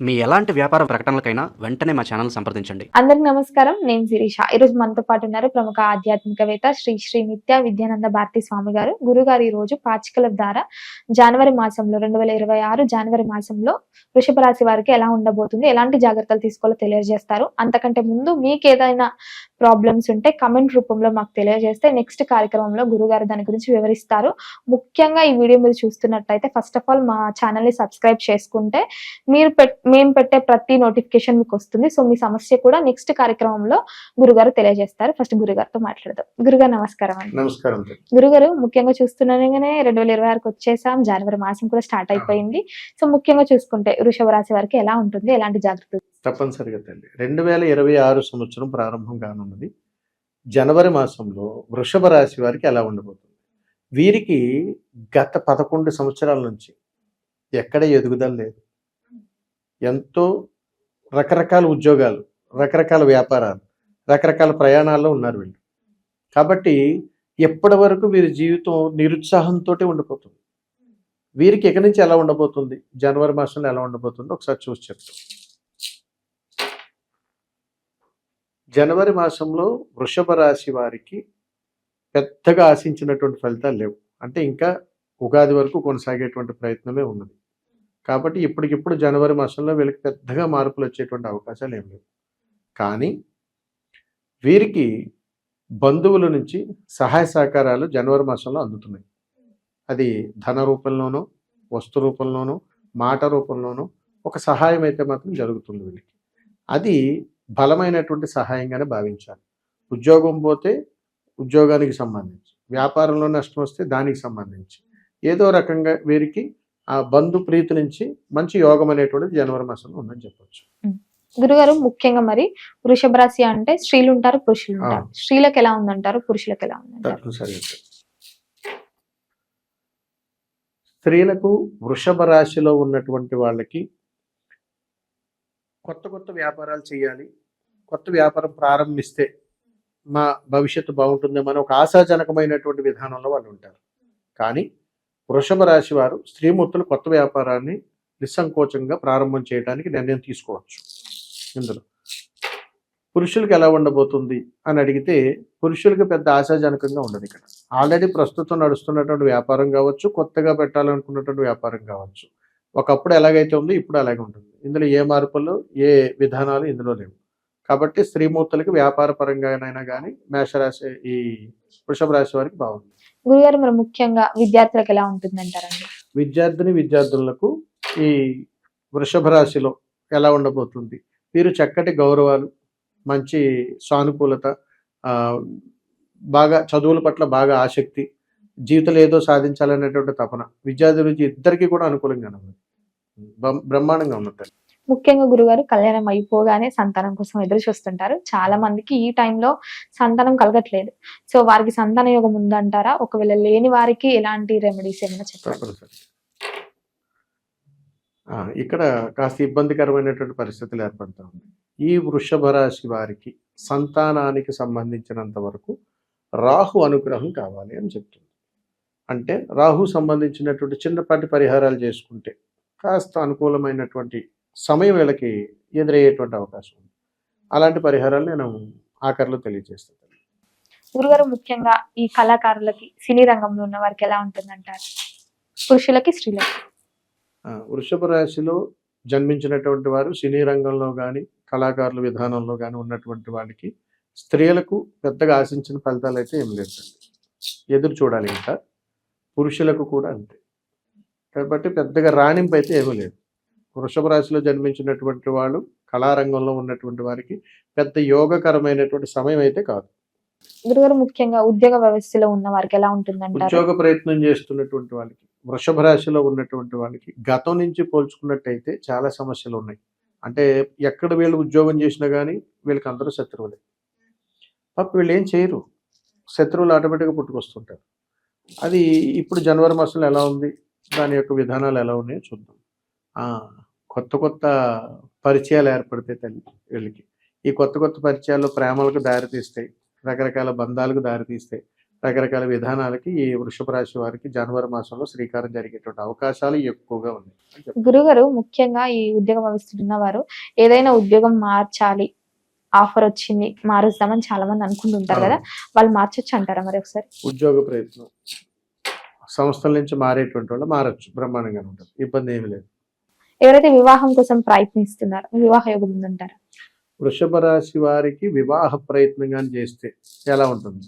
మీ ఎలాంటి వ్యాపార ప్రకటనలకైనా వెంటనే మా ఛానల్ సంప్రదించండి. అందరికి నమస్కారం. నేను శిరీష. ఈరోజు మనతో పాటు ఉన్నారు ప్రముఖ ఆధ్యాత్మికవేత్త శ్రీ శ్రీ నిత్య విద్యానంద భారతి స్వామి గారు. గురుగారు ఈ రోజు పాచికల ద్వారా జనవరి మాసంలో 2026 జనవరి మాసంలో వృషభ రాశి వారికి ఎలా ఉండబోతుంది, ఎలాంటి జాగ్రత్తలు తీసుకోవాలో తెలియజేస్తారు. అంతకంటే ముందు మీకు ఏదైనా ప్రాబ్లమ్స్ ఉంటే కమెంట్ రూపంలో మాకు తెలియజేస్తే నెక్స్ట్ కార్యక్రమంలో గురుగారు దాని గురించి వివరిస్తారు. ముఖ్యంగా ఈ వీడియో మీరు చూస్తున్నట్టయితే ఫస్ట్ ఆఫ్ ఆల్ మా ఛానల్ ని సబ్స్క్రైబ్ చేసుకుంటే మేము పెట్టే ప్రతి నోటిఫికేషన్ మీకు వస్తుంది. సో మీ సమస్య కూడా నెక్స్ట్ కార్యక్రమంలో గురుగారు తెలియజేస్తారు. ఫస్ట్ గురుగారితో మాట్లాడదాం. గురుగారు నమస్కారం అండి. నమస్కారం. గురుగారు, ముఖ్యంగా చూస్తున్నానే 2026కి వచ్చేసాం. జనవరి మాసం కూడా స్టార్ట్ అయిపోయింది. సో ముఖ్యంగా చూసుకుంటే వృషభ రాశి వారికి ఎలా ఉంటుంది, ఎలాంటి జాగ్రత్తలు? తప్పనిసరిగా తల్లి, 2026 సంవత్సరం ప్రారంభం కానున్నది. జనవరి మాసంలో వృషభ రాశి వారికి ఎలా ఉండబోతుంది? వీరికి గత 11 సంవత్సరాల నుంచి ఎక్కడ ఎదుగుదల లేదు. ఎంతో రకరకాల ఉద్యోగాలు, రకరకాల వ్యాపారాలు, రకరకాల ప్రయాణాల్లో ఉన్నారు వీళ్ళు. కాబట్టి ఎప్పటి వరకు వీరి జీవితం నిరుత్సాహంతో ఉండిపోతుంది. వీరికి ఎక్కడి నుంచి ఎలా ఉండబోతుంది, జనవరి మాసంలో ఎలా ఉండబోతుందో ఒకసారి చూసి చెప్తాం. జనవరి మాసంలో వృషభ రాశి వారికి పెద్దగా ఆశించినటువంటి ఫలితాలు లేవు. అంటే ఇంకా ఉగాది వరకు కొనసాగేటువంటి ప్రయత్నమే ఉన్నది. కాబట్టి ఇప్పటికిప్పుడు జనవరి మాసంలో వీళ్ళకి పెద్దగా మార్పులు వచ్చేటువంటి అవకాశాలు ఏం లేవు. కానీ వీరికి బంధువుల నుంచి సహాయ సహకారాలు జనవరి మాసంలో అందుతున్నాయి. అది ధన రూపంలోనో, వస్తు రూపంలోనో, మాట రూపంలోనో ఒక సహాయం అయితే మాత్రం జరుగుతుంది వీళ్ళకి. అది బలమైనటువంటి సహాయంగానే భావించాలి. ఉద్యోగం పోతే ఉద్యోగానికి సంబంధించి, వ్యాపారంలో నష్టం వస్తే దానికి సంబంధించి ఏదో రకంగా వీరికి ఆ బంధు ప్రీతి నుంచి మంచి యోగం అనేటువంటిది జనవరి మాసంలో ఉందని చెప్పొచ్చు. గురుగారు, ముఖ్యంగా మరి వృషభ రాశి అంటే స్త్రీలు ఉంటారు, పురుషులు ఉంటారు. స్త్రీలకు ఎలా ఉందంటారు, పురుషులకు ఎలా ఉందంటారు? స్త్రీలకు వృషభ రాశిలో ఉన్నటువంటి వాళ్ళకి కొత్త కొత్త వ్యాపారాలు చేయాలి, కొత్త వ్యాపారం ప్రారంభిస్తే మా భవిష్యత్తు బాగుంటుందేమని ఒక ఆశాజనకమైనటువంటి విధానంలో వాళ్ళు ఉంటారు. కానీ వృషభ రాశి వారు స్త్రీమూర్తులు కొత్త వ్యాపారాన్ని నిస్సంకోచంగా ప్రారంభం చేయడానికి నిర్ణయం తీసుకోవచ్చు. ఇందులో పురుషులకు ఎలా ఉండబోతుంది అని అడిగితే పురుషులకు పెద్ద ఆశాజనకంగా ఉండదు. ఇక్కడ ఆల్రెడీ ప్రస్తుతం నడుస్తున్నటువంటి వ్యాపారం కావచ్చు, కొత్తగా పెట్టాలనుకున్నటువంటి వ్యాపారం కావచ్చు, ఒకప్పుడు ఎలాగైతే ఉందో ఇప్పుడు అలాగే ఉంటుంది. ఇందులో ఏ మార్పులు, ఏ విధానాలు ఇందులో లేవు. కాబట్టి స్త్రీమూర్తులకి వ్యాపార పరంగానైనా కానీ మేషరాశి, ఈ వృషభ రాశి వారికి బాగుంది. గురుగారు, మరి ముఖ్యంగా విద్యార్థులకు ఎలా ఉంటుంది అంటారండి? విద్యార్థులకు ఈ వృషభ రాశిలో ఎలా ఉండబోతుంది? వీరు చక్కటి గౌరవాలు, మంచి సానుకూలత, బాగా చదువుల పట్ల బాగా ఆసక్తి, జీవితంలో ఏదో సాధించాలనేటువంటి తపన విద్యార్థుల నుంచి ఇద్దరికి కూడా అనుకూలంగానే ఉంది, బ్రహ్మాండంగా ఉన్నట్టు. ముఖ్యంగా గురుగారు, కళ్యాణం అయిపోగానే సంతానం కోసం ఎదురు చూస్తుంటారు. చాలా మందికి ఈ టైంలో సంతానం కలగట్లేదు. సో వారికి సంతాన యోగం ఉందంటారా? ఒకవేళ లేని వారికి ఎలాంటి రెమెడీస్ ఏమైనా చెప్పారు? ఇక్కడ కాస్త ఇబ్బందికరమైనటువంటి పరిస్థితులు ఏర్పడతా ఉంది. ఈ వృషభ రాశి వారికి సంతానానికి సంబంధించినంత వరకు రాహు అనుగ్రహం కావాలి అని చెప్తుంది. అంటే రాహు సంబంధించినటువంటి చిన్నపాటి పరిహారాలు చేసుకుంటే కాస్త అనుకూలమైనటువంటి సమయం వీళ్ళకి ఎదురయ్యేటువంటి అవకాశం ఉంది. అలాంటి పరిహారాలు నేను ఆఖరిలో తెలియజేస్తాను. గురుగారు, ముఖ్యంగా ఈ కళాకారులకి, సినీ రంగంలో ఉన్న వారికి ఎలా ఉంటుందంటారు? పురుషులకి, స్త్రీలకి? వృషభ రాశిలో జన్మించినటువంటి వారు సినీ రంగంలో కానీ, కళాకారుల విధానంలో కానీ ఉన్నటువంటి వాళ్ళకి, స్త్రీలకు పెద్దగా ఆశించిన ఫలితాలు అయితే ఏం లేదండి. ఎదురు చూడాలి. ఇంకా పురుషులకు కూడా అంతే. కాబట్టి పెద్దగా రాణింపు అయితే ఏమీ లేదు. వృషభ రాశిలో జన్మించినటువంటి వాళ్ళు, కళారంగంలో ఉన్నటువంటి వారికి పెద్ద యోగకరమైనటువంటి సమయం అయితే కాదు. గురుగారు, ముఖ్యంగా ఉద్యోగ వ్యవస్థలో ఉన్న వారికి ఎలా ఉంటుందంటారు? ఉద్యోగ ప్రయత్నం చేస్తున్నటువంటి వాళ్ళకి, వృషభ రాశిలో ఉన్నటువంటి వాళ్ళకి గతం నుంచి పోల్చుకున్నట్టయితే చాలా సమస్యలు ఉన్నాయి. అంటే ఎక్కడ వీళ్ళు ఉద్యోగం చేసినా కానీ వీళ్ళకి అందరూ శత్రువులే. పాప వీళ్ళు ఏం చేయరు, శత్రువులు ఆటోమేటిక్గా పుట్టుకొస్తుంటారు. అది ఇప్పుడు జనవరి మాసంలో ఎలా ఉంది, దాని యొక్క విధానాలు ఎలా ఉన్నాయో చూద్దాం. కొత్త కొత్త పరిచయాలు ఏర్పడతాయి తల్లి వీళ్ళకి. ఈ కొత్త కొత్త పరిచయాలు ప్రేమలకు దారితీస్తాయి, రకరకాల బంధాలకు దారితీస్తాయి. రకరకాల విధానాలకి ఈ వృషభ రాశి వారికి జనవరి మాసంలో శ్రీకారం జరిగేటువంటి అవకాశాలు ఎక్కువగా ఉన్నాయి అని చెప్తాను. గురుగారు ముఖ్యంగా ఈ ఉద్యోగ వ్యవస్థలో ఉన్నవారు ఏదైనా ఉద్యోగం మార్చాలి, ఆఫర్ వచ్చింది మారుస్తామని చాలా మంది అనుకుంటుంటారు కదా, వాళ్ళు మార్చొచ్చు అంటారా మరి ఒకసారి? ఉద్యోగ ప్రయత్నం సంస్థల నుంచి మారేటువంటి వాళ్ళు మారచ్చు, బ్రహ్మాండంగా ఉంటుంది, ఇబ్బంది ఏమీ లేదు. ఎవరైతే వివాహం కోసం ప్రయత్నిస్తున్నారో వివాహ యోగం ఉందంటారా? వృషభ రాశి వారికి వివాహ ప్రయత్నం కానీ చేస్తే ఎలా ఉంటుంది,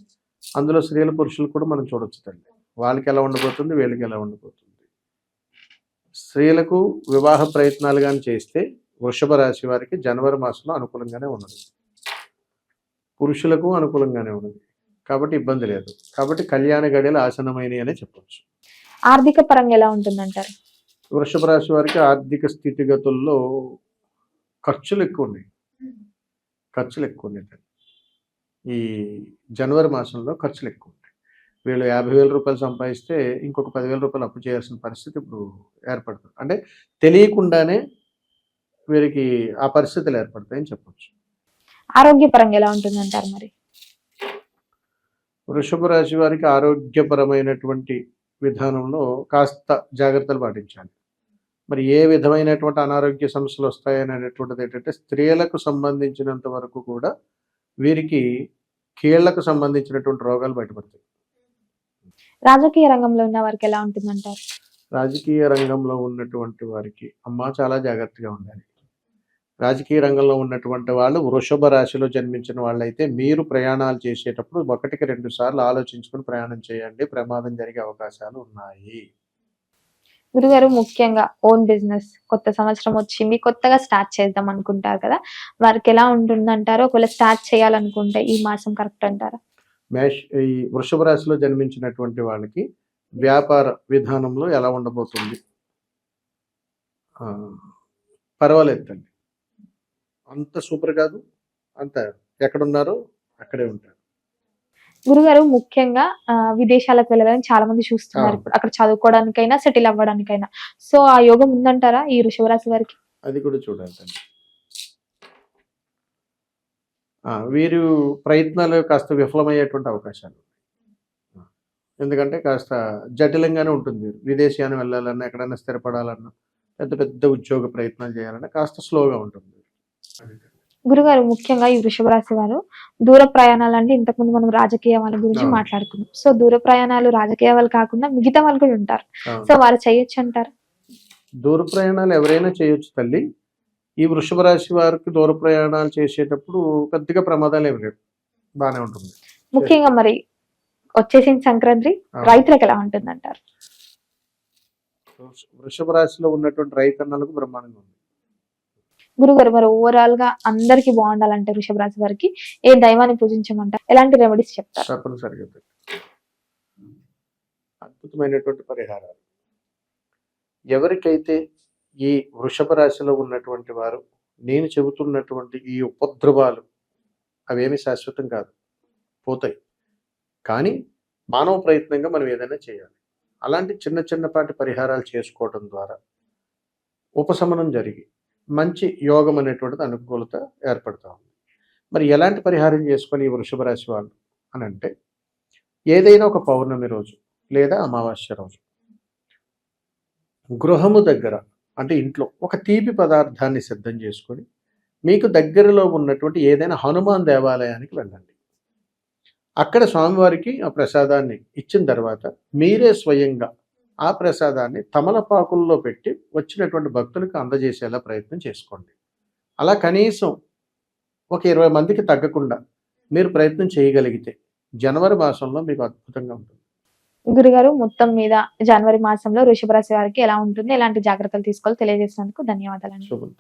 అందులో స్త్రీల పురుషులు కూడా మనం చూడొచ్చు తల్లి. వాళ్ళకి ఎలా ఉండబోతుంది, వీళ్ళకి ఎలా ఉండబోతుంది. స్త్రీలకు వివాహ ప్రయత్నాలు కానీ చేస్తే వృషభ రాశి వారికి జనవరి మాసంలో అనుకూలంగానే ఉన్నది, పురుషులకు అనుకూలంగానే ఉన్నది, కాబట్టి ఇబ్బంది లేదు. కాబట్టి కళ్యాణ గడియలు ఆసనమైనవి అనే చెప్పొచ్చు. ఆర్థిక పరంగా ఎలా ఉంటుందంటారు? వృషభ రాశి వారికి ఆర్థిక స్థితిగతుల్లో ఖర్చులు ఎక్కువ ఉన్నాయి, ఈ జనవరి మాసంలో ఖర్చులు ఎక్కువ ఉంటాయి. వీళ్ళు 50,000 రూపాయలు సంపాదిస్తే ఇంకొక 10,000 రూపాయలు అప్పు చేయాల్సిన పరిస్థితి ఇప్పుడు ఏర్పడుతుంది. అంటే తెలియకుండానే వీరికి ఆ పరిస్థితులు ఏర్పడతాయని చెప్పొచ్చు. ఆరోగ్యపరంగా ఎలా ఉంటుందంటారు మరి? వృషభ రాశి వారికి ఆరోగ్యపరమైనటువంటి విధానంలో కాస్త జాగ్రత్తలు పాటించాలి. మరి ఏ విధమైనటువంటి అనారోగ్య సమస్యలు వస్తాయని అనేటువంటిది ఏంటంటే, స్త్రీలకు సంబంధించినంత వరకు కూడా వీరికి కీళ్లకు సంబంధించినటువంటి రోగాలు బయటపడతాయి. రాజకీయ రంగంలో ఉన్న వారికి ఎలా ఉంటుందంటారు? రాజకీయ రంగంలో ఉన్నటువంటి వారికి చాలా జాగ్రత్తగా ఉండాలి. రాజకీయ రంగంలో ఉన్నటువంటి వాళ్ళు వృషభ రాశిలో జన్మించిన వాళ్ళైతే మీరు ప్రయాణాలు చేసేటప్పుడు 1-2 సార్లు ఆలోచించుకుని ప్రయాణం చేయండి, ప్రమాదం జరిగే అవకాశాలు ఉన్నాయి. గురుగారు ముఖ్యంగా ఓన్ బిజినెస్ కొత్త సంవత్సరం వచ్చింది, కొత్తగా స్టార్ట్ చేద్దాం అనుకుంటారు కదా, వారికి ఎలా ఉంటుందంటారు? ఒకవేళ స్టార్ట్ చేయాలనుకుంటే ఈ మాసం కరెక్ట్ అంటారా? ఈ వృషభ రాశిలో జన్మించినటువంటి వాళ్ళకి వ్యాపార విధానంలో ఎలా ఉండబోతుంది, పర్వాలేదండి, అంత సూపర్ కాదు, అంత ఎక్కడున్నారో అక్కడే ఉంటారు. గురుగారు ముఖ్యంగా విదేశాలకు వెళ్ళాలని చాలా మంది చూస్తున్నారు ఇప్పుడు, అక్కడ చదువుకోవడానికైనా సెటిల్ అవ్వడానికైనా. సో ఆ యోగం ఉందంటారా ఈ వృషభ రాశి వారికి? అది కూడా చూడాలి. వీరు ప్రయత్నాలు కాస్త విఫలమయ్యేటువంటి అవకాశాలు, ఎందుకంటే కాస్త జటిలంగానే ఉంటుంది. విదేశీయాన్ని వెళ్ళాలన్నా, ఎక్కడైనా స్థిరపడాలన్నా, పెద్ద పెద్ద ఉద్యోగ ప్రయత్నాలు చేయాలన్నా కాస్త స్లోగా ఉంటుంది. గురుగారు ముఖ్యంగా ఈ వృషభ రాశి వారు దూర ప్రయాణాలు అంటే ఇంతకుముందు మనం రాజకీయ వాళ్ళ గురించి మాట్లాడుకున్నాం. సో దూర ప్రయాణాలు రాజకీయ వాళ్ళు కాకుండా మిగతా వాళ్ళు కూడా ఉంటారు, సో వారు చేయొచ్చు అంటారు? దూర ప్రయాణాలు ఎవరైనా చేయొచ్చు తల్లి. ఈ వృషభ రాశి వారికి దూర ప్రయాణాలు చేసేటప్పుడు పెద్దగా ప్రమాదాలు ఏమి లేవు, బాగానే ఉంటుంది. ముఖ్యంగా మరి వచ్చేసిన సంక్రాంతి రైతులకు ఎలా ఉంటుంది అంటారు? వృషభ రాశిలో ఉన్నటువంటి రైతన్నలకు బ్రహ్మాండంగా ఉంది. గురుగారు మరి ఓవరాల్ గా అందరికి బాగుండాలంటే వృషభ రాశి వారికి ఏ దైవాన్ని పూజించమంటారు, ఎలాంటి రెమెడీస్ చెప్తారు? తప్పనిసరిగా అద్భుతమైనటువంటి పరిహారాలు. ఎవరికైతే ఈ వృషభ రాశిలో ఉన్నటువంటి వారు నేను చెబుతున్నటువంటి ఈ ఉపద్రవాలు అవేమి శాశ్వతం కాదు, పోతాయి. కానీ మానవ ప్రయత్నంగా మనం ఏదైనా చేయాలి. అలాంటి చిన్నపాటి పరిహారాలు చేసుకోవడం ద్వారా ఉపశమనం జరిగి మంచి యోగం అనేటువంటిది అనుకూలత ఏర్పడుతూ ఉంది. మరి ఎలాంటి పరిహారం చేసుకొని ఈ వృషభ రాశి వాళ్ళు అని అంటే, ఏదైనా ఒక పౌర్ణమి రోజు లేదా అమావాస్య రోజు గృహము దగ్గర అంటే ఇంట్లో ఒక తీపి పదార్థాన్ని సిద్ధం చేసుకొని మీకు దగ్గరలో ఉన్నటువంటి ఏదైనా హనుమాన్ దేవాలయానికి వెళ్ళండి. అక్కడ స్వామివారికి ఆ ప్రసాదాన్ని ఇచ్చిన తర్వాత మీరే స్వయంగా ఆ ప్రసాదాన్ని తమలపాకుల్లో పెట్టి వచ్చినటువంటి భక్తులకు అందజేసేలా ప్రయత్నం చేసుకోండి. అలా కనీసం ఒక 20 మందికి తగ్గకుండా మీరు ప్రయత్నం చేయగలిగితే జనవరి మాసంలో మీకు అద్భుతంగా ఉంటుంది. గురుగారు మొత్తం మీద జనవరి మాసంలో వృషభ రాశి వారికి ఎలా ఉంటుంది, ఎలాంటి జాగ్రత్తలు తీసుకోవాలో తెలియజేసినందుకు ధన్యవాదాలు. శుభం.